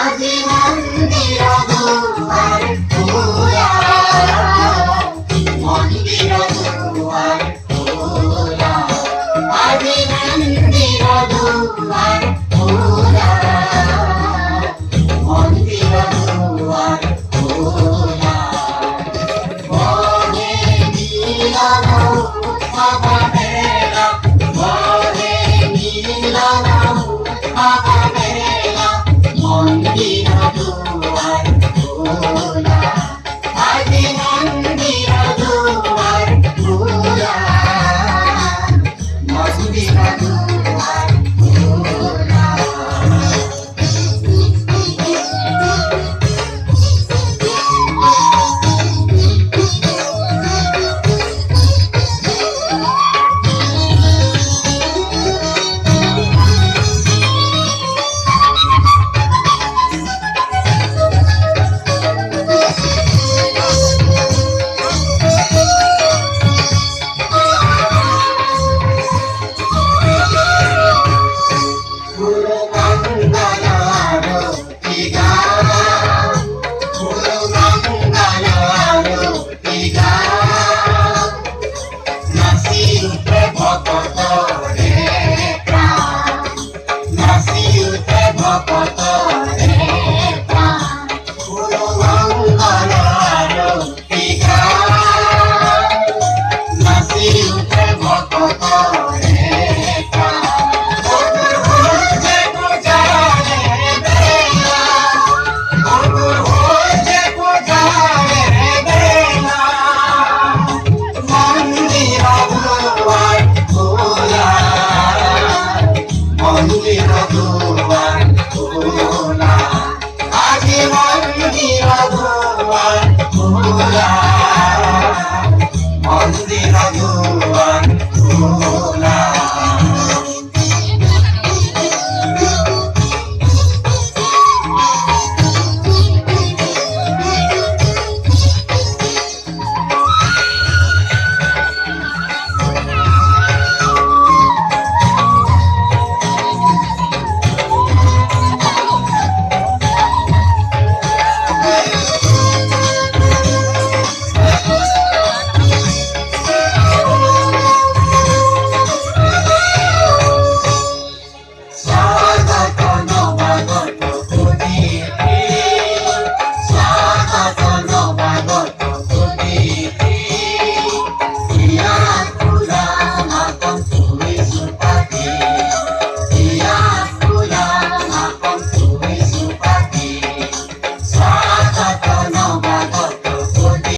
আজি মন্দির দুয়ার খোলা, মন্দির দুয়ার খোলা, আজি মন্দির দুয়ার খোলা, মন্দির দুয়ার খোলা। বহে মিলন উৎসবেলা, বহে মিলন উৎসবেলা, মন্দির দুয়ার খোলা, আজি মন্দির দুয়ার খোলা, মন্দির দুয়ার খোলা। মন্দির দুয়ার খোলা, আজি মন্দির দুয়ার খোলা, মন্দির দুয়ার খোলা।